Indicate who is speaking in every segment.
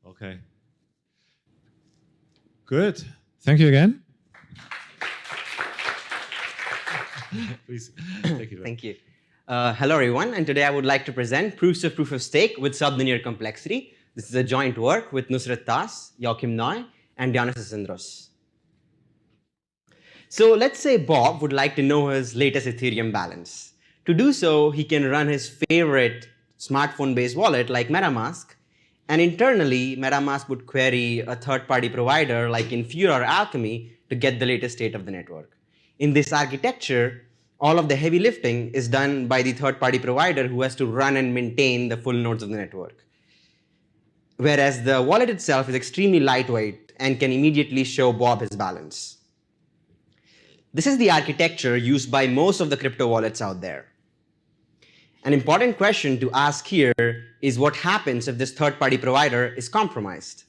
Speaker 1: Okay. Good. Thank you again. Please. Thank you.
Speaker 2: Thank you. Hello, everyone. And today I would like to present proofs of proof of stake with sublinear complexity. This is a joint work with Nusret, Joachim, and Dionysis Zindros. So let's say Bob would like to know his latest Ethereum balance. To do so, he can run his favorite smartphone-based wallet like MetaMask, and internally, MetaMask would query a third-party provider like Infura or Alchemy to get the latest state of the network. In this architecture, all of the heavy lifting is done by the third-party provider who has to run and maintain the full nodes of the network. Whereas the wallet itself is extremely lightweight and can immediately show Bob his balance. This is the architecture used by most of the crypto wallets out there. An important question to ask here is what happens if this third-party provider is compromised?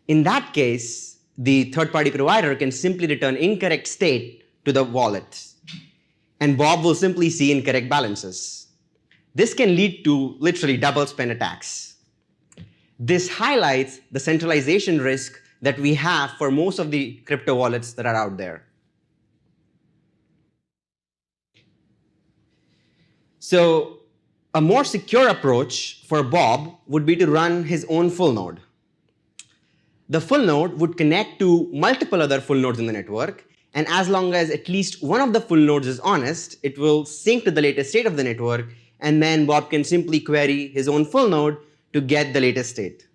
Speaker 2: In that case, the third-party provider can simply return incorrect state to the wallet, and Bob will simply see incorrect balances. This can lead to literally double spend attacks. This highlights the centralization risk that we have for most of the crypto wallets that are out there. So a more secure approach for Bob would be to run his own full node. The full node would connect to multiple other full nodes in the network, and as long as at least one of the full nodes is honest, it will sync to the latest state of the network, and then Bob can simply query his own full node to get the latest state.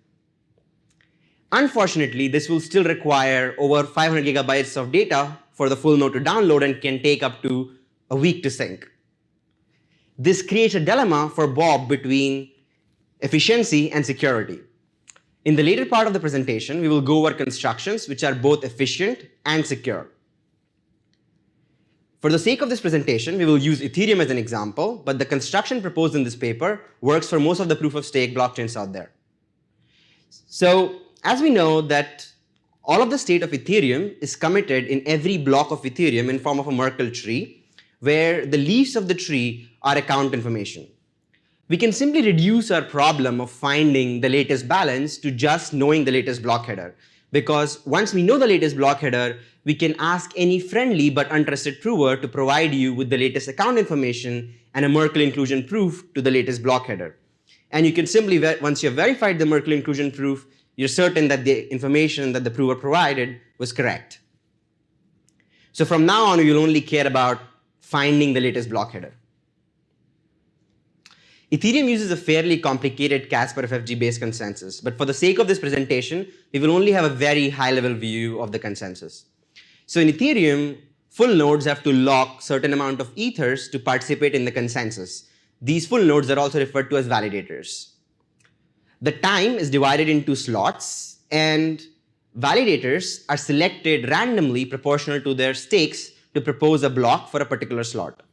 Speaker 2: Unfortunately, this will still require over 500 gigabytes of data for the full node to download and can take up to a week to sync. This creates a dilemma for Bob between efficiency and security. In the later part of the presentation, we will go over constructions which are both efficient and secure. For the sake of this presentation, we will use Ethereum as an example, but the construction proposed in this paper works for most of the proof of stake blockchains out there. So, as we know that all of the state of Ethereum is committed in every block of Ethereum in form of a Merkle tree, where the leaves of the tree are account information. We can simply reduce our problem of finding the latest balance to just knowing the latest block header. Because once we know the latest block header, we can ask any friendly but untrusted prover to provide you with the latest account information and a Merkle inclusion proof to the latest block header. And you can simply, once you have verified the Merkle inclusion proof, you're certain that the information that the prover provided was correct. So from now on, we will only care about finding the latest block header. Ethereum uses a fairly complicated Casper FFG-based consensus, but for the sake of this presentation, we will only have a very high-level view of the consensus. So in Ethereum, full nodes have to lock certain amount of ethers to participate in the consensus. These full nodes are also referred to as validators. The time is divided into slots, and validators are selected randomly proportional to their stakes to propose a block for a particular slot.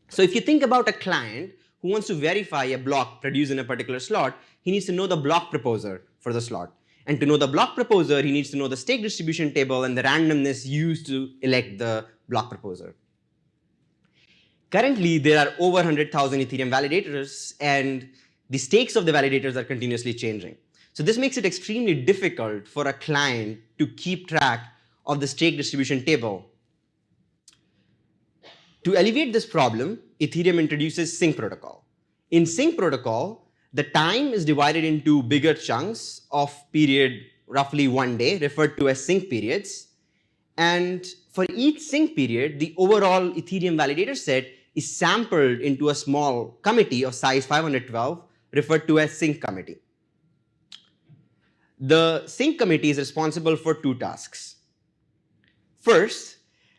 Speaker 2: So if you think about a client who wants to verify a block produced in a particular slot, he needs to know the block proposer for the slot. And to know the block proposer, he needs to know the stake distribution table and the randomness used to elect the block proposer. Currently, there are over 100,000 Ethereum validators, and the stakes of the validators are continuously changing. So this makes it extremely difficult for a client to keep track of the stake distribution table. To alleviate this problem, Ethereum introduces sync protocol. In sync protocol, the time is divided into bigger chunks of period roughly 1 day, referred to as sync periods. And for each sync period, the overall Ethereum validator set is sampled into a small committee of size 512, referred to as sync committee. The sync committee is responsible for two tasks. First,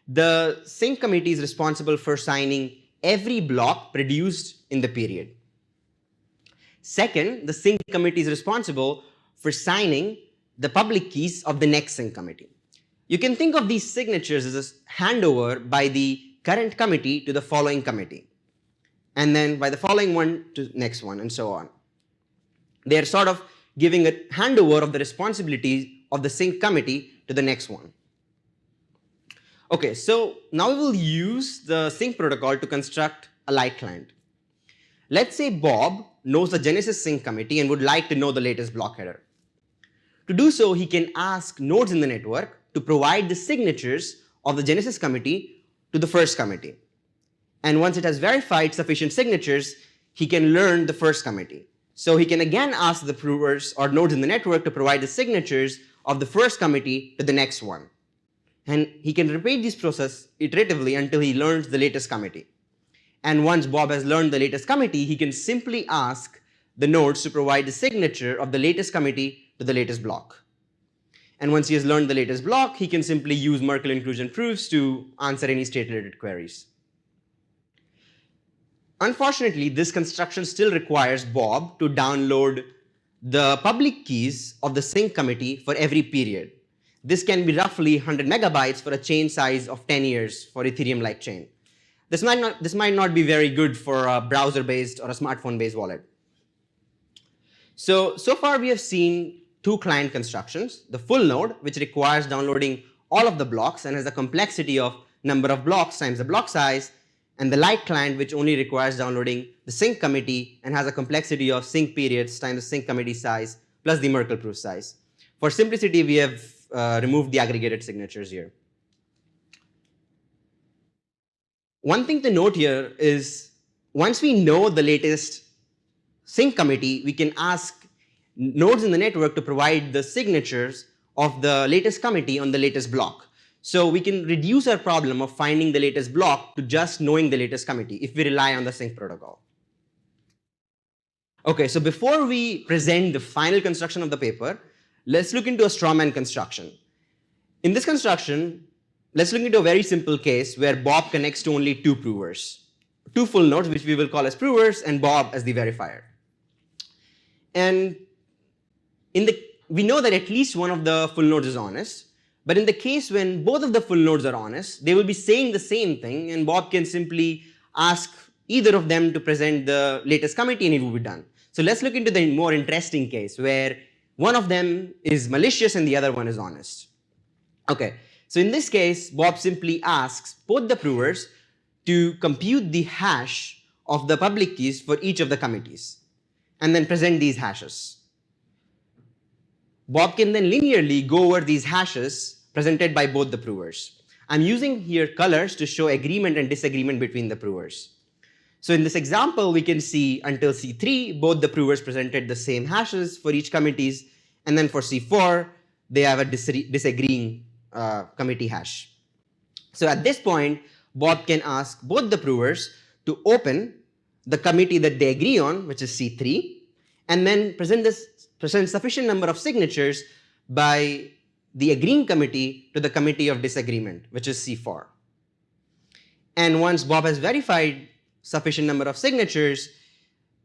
Speaker 2: the sync committee is responsible for signing every block produced in the period. Second, the sync committee is responsible for signing the public keys of the next sync committee. You can think of these signatures as a handover by the current committee to the following committee, and then by the following one to the next one, and so on. They are sort of giving a handover of the responsibilities of the sync committee to the next one. Okay, so now we will use the sync protocol to construct a light client. Let's say Bob knows the Genesis sync committee and would like to know the latest block header. To do so, he can ask nodes in the network to provide the signatures of the Genesis committee to the first committee. And once it has verified sufficient signatures, he can learn the first committee. So he can again ask the provers or nodes in the network to provide the signatures of the first committee to the next one. And he can repeat this process iteratively until he learns the latest committee. And once Bob has learned the latest committee, he can simply ask the nodes to provide the signature of the latest committee to the latest block. And once he has learned the latest block, he can simply use Merkle inclusion proofs to answer any state-related queries. Unfortunately, this construction still requires Bob to download the public keys of the sync committee for every period. This can be roughly 100 megabytes for a chain size of 10 years for Ethereum-like chain. This might not be very good for a browser-based or a smartphone-based wallet. So far we have seen two client constructions: the full node, which requires downloading all of the blocks and has a complexity of number of blocks times the block size, and the light client, which only requires downloading the sync committee and has a complexity of sync periods times the sync committee size plus the Merkle proof size. For simplicity, we have removed the aggregated signatures here. One thing to note here is once we know the latest sync committee, we can ask nodes in the network to provide the signatures of the latest committee on the latest block. So we can reduce our problem of finding the latest block to just knowing the latest committee if we rely on the sync protocol. Okay, so before we present the final construction of the paper, let's look into a strawman construction. In this construction, let's look into a very simple case where Bob connects to only two provers, two full nodes, which we will call as provers, and Bob as the verifier. And we know that at least one of the full nodes is honest, but in the case when both of the full nodes are honest, they will be saying the same thing, and Bob can simply ask either of them to present the latest committee and it will be done. So let's look into the more interesting case where one of them is malicious and the other one is honest. Okay, so in this case, Bob simply asks both the provers to compute the hash of the public keys for each of the committees and then present these hashes. Bob can then linearly go over these hashes presented by both the provers. I'm using here colors to show agreement and disagreement between the provers. So in this example, we can see until C3, both the provers presented the same hashes for each committees, and then for C4, they have a disagreeing committee hash. So at this point, Bob can ask both the provers to open the committee that they agree on, which is C3, and then present sufficient number of signatures by the agreeing committee to the committee of disagreement, which is C4. And once Bob has verified sufficient number of signatures,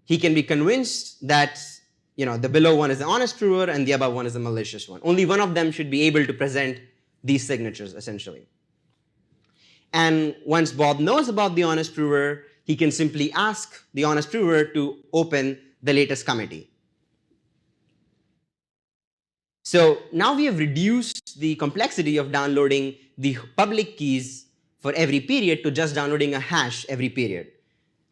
Speaker 2: he can be convinced that the below one is the honest prover and the above one is the malicious one. Only one of them should be able to present these signatures, essentially. And once Bob knows about the honest prover, he can simply ask the honest prover to open the latest committee. So now we have reduced the complexity of downloading the public keys for every period to just downloading a hash every period.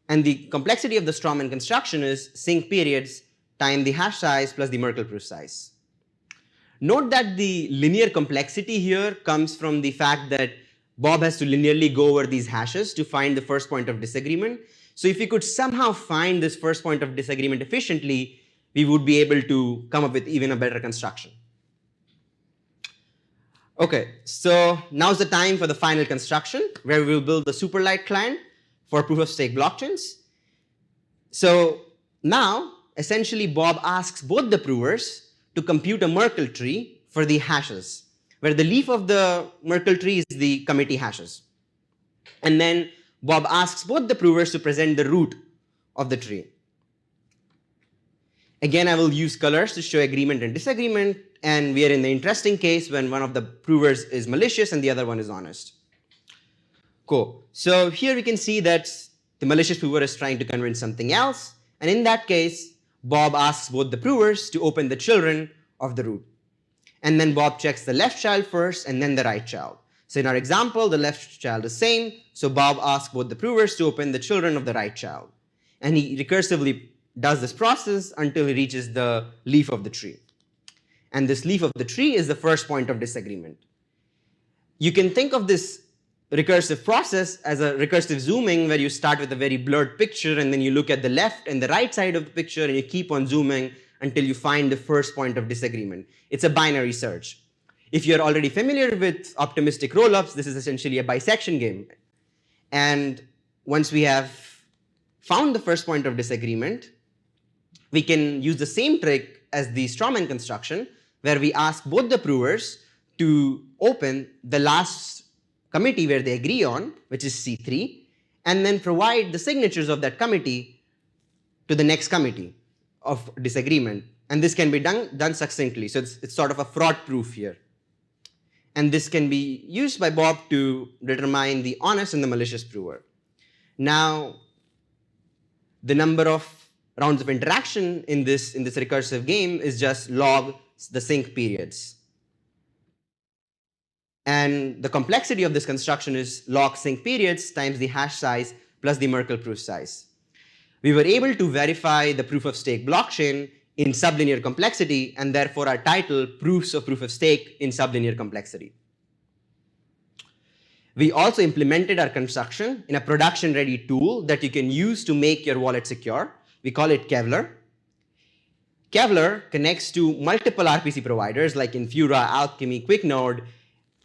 Speaker 2: And the complexity of the strawman construction is sync periods times the hash size plus the Merkle proof size. Note that the linear complexity here comes from the fact that Bob has to linearly go over these hashes to find the first point of disagreement. So if we could somehow find this first point of disagreement efficiently, we would be able to come up with even a better construction. Okay, so now's the time for the final construction where we will build the superlight client for proof-of-stake blockchains. So now, essentially, Bob asks both the provers to compute a Merkle tree for the hashes, where the leaf of the Merkle tree is the committee hashes. And then Bob asks both the provers to present the root of the tree. Again, I will use colors to show agreement and disagreement, and we are in the interesting case when one of the provers is malicious and the other one is honest. Cool. So here we can see that the malicious prover is trying to convince something else, and in that case, Bob asks both the provers to open the children of the root. And then Bob checks the left child first and then the right child. So in our example, the left child is same, so Bob asks both the provers to open the children of the right child. And he recursively does this process until he reaches the leaf of the tree. And this leaf of the tree is the first point of disagreement. You can think of this recursive process as a recursive zooming, where you start with a very blurred picture and then you look at the left and the right side of the picture and you keep on zooming until you find the first point of disagreement. It's a binary search. If you're already familiar with optimistic rollups, this is essentially a bisection game. And once we have found the first point of disagreement, we can use the same trick as the strawman construction, where we ask both the provers to open the last committee where they agree on, which is C3, and then provide the signatures of that committee to the next committee of disagreement. And this can be done succinctly. So it's sort of a fraud proof here. And this can be used by Bob to determine the honest and the malicious prover. Now, the number of rounds of interaction in this recursive game is just log the sync periods. And the complexity of this construction is log sync periods times the hash size plus the Merkle proof size. We were able to verify the proof of stake blockchain in sublinear complexity, and therefore our title, Proofs of Proof of Stake in Sublinear Complexity. We also implemented our construction in a production-ready tool that you can use to make your wallet secure. We call it Kevlar. Kevlar connects to multiple RPC providers like Infura, Alchemy, QuickNode,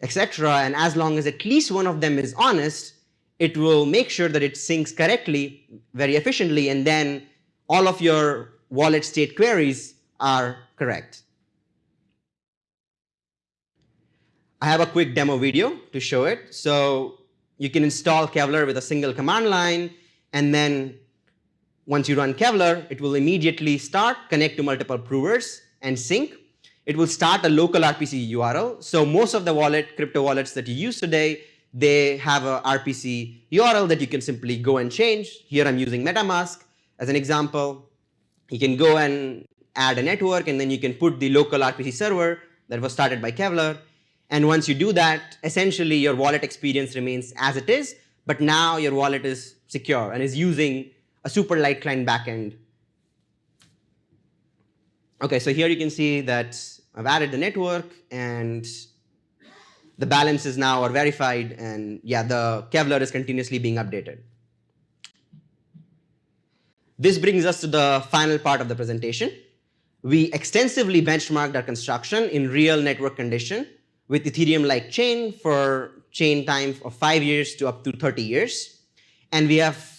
Speaker 2: etc. And as long as at least one of them is honest, it will make sure that it syncs correctly, very efficiently, and then all of your wallet state queries are correct. I have a quick demo video to show it. So you can install Kevlar with a single command line, and then once you run Kevlar, it will immediately start, connect to multiple provers, and sync. It will start a local RPC URL. So most of the crypto wallets that you use today, they have a RPC URL that you can simply go and change. Here I'm using MetaMask as an example. You can go and add a network, and then you can put the local RPC server that was started by Kevlar. And once you do that, essentially your wallet experience remains as it is, but now your wallet is secure and is using a super light client backend. Okay, so here you can see that I've added the network, and the balances now are verified, and yeah, the Kevlar is continuously being updated. This brings us to the final part of the presentation. We extensively benchmarked our construction in real network condition with Ethereum-like chain for chain time of 5 years to up to 30 years. And we have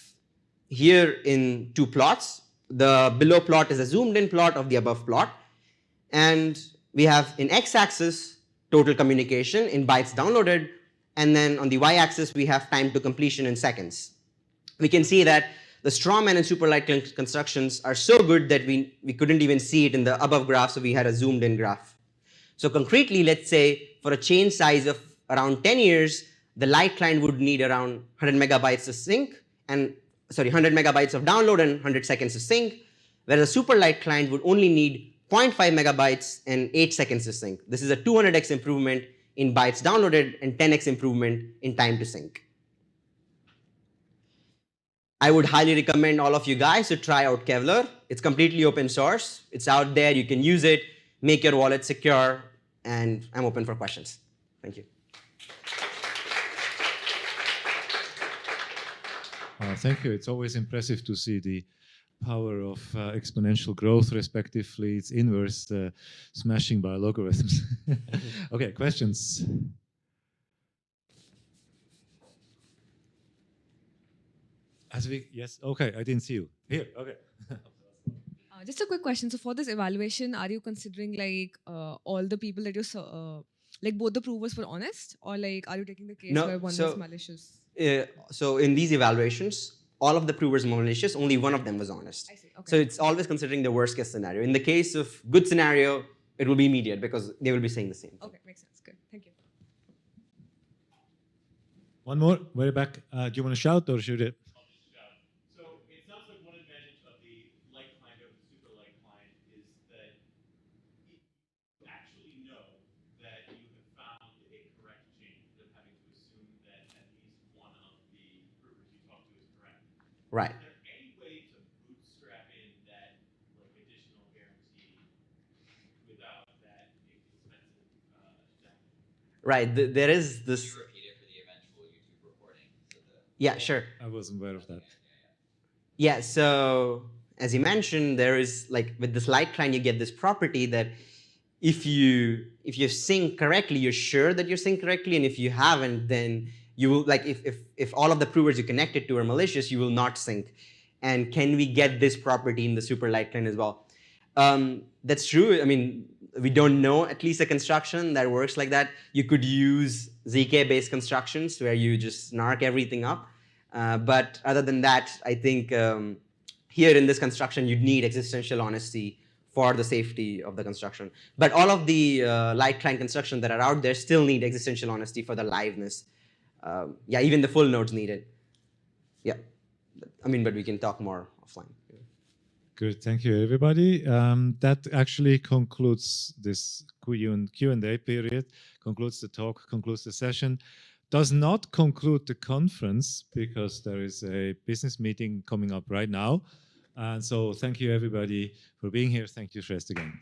Speaker 2: here in two plots. The below plot is a zoomed-in plot of the above plot. And we have in x-axis total communication in bytes downloaded, and then on the y-axis we have time to completion in seconds. We can see that the strawman and superlight constructions are so good that we couldn't even see it in the above graph, so we had a zoomed-in graph. So concretely, let's say for a chain size of around 10 years, the light client would need around 100 megabytes to sync, and 100 megabytes of download and 100 seconds to sync, whereas a superlight client would only need 0.5 megabytes and 8 seconds to sync. This is a 200x improvement in bytes downloaded and 10x improvement in time to sync. I would highly recommend all of you guys to try out Kevlar. It's completely open source. It's out there. You can use it, make your wallet secure, and I'm open for questions. Thank you.
Speaker 1: Thank you. It's always impressive to see the power of exponential growth, respectively its inverse smashing by logarithms. Okay, questions? Yes, okay, I didn't see you. Here, okay.
Speaker 3: Just a quick question. So for this evaluation, are you considering like all the people that you like both the provers were honest, or like are you taking the case where one was malicious?
Speaker 2: So in these evaluations, all of the provers were malicious, only one of them was honest.
Speaker 3: I see. Okay.
Speaker 2: So it's always considering the worst case scenario. In the case of good scenario, it will be immediate because they will be saying the same thing.
Speaker 3: Okay, makes sense. Good. Thank you.
Speaker 1: One more, way back. Do you want to shout or should it?
Speaker 4: So it sounds like one advantage of the light client over the super light client is that you actually know that you have found a correct chain instead of having to assume that at least one of the provers you talk to is correct.
Speaker 2: Right.
Speaker 4: Is there any way to
Speaker 2: Right. There is this.
Speaker 5: Can you repeat it for the eventual YouTube recording? So
Speaker 2: Yeah, sure.
Speaker 1: I wasn't aware of that.
Speaker 2: Yeah, so as you mentioned, there is like with this light client, you get this property that if you sync correctly, you're sure that you're synced correctly, and if you haven't, then you will like if all of the provers you connected to are malicious, you will not sync. And can we get this property in the super light client as well? That's true. I mean, we don't know at least a construction that works like that. You could use ZK-based constructions where you just snark everything up. But other than that, I think here in this construction, you'd need existential honesty for the safety of the construction. But all of the light client constructions that are out there still need existential honesty for the liveness. Yeah, even the full nodes need it. Yeah, I mean, but we can talk more offline.
Speaker 1: Good, thank you, everybody. That actually concludes this Q&A period, concludes the talk, concludes the session. Does not conclude the conference because there is a business meeting coming up right now. And so thank you, everybody, for being here. Thank you, Shresth, again.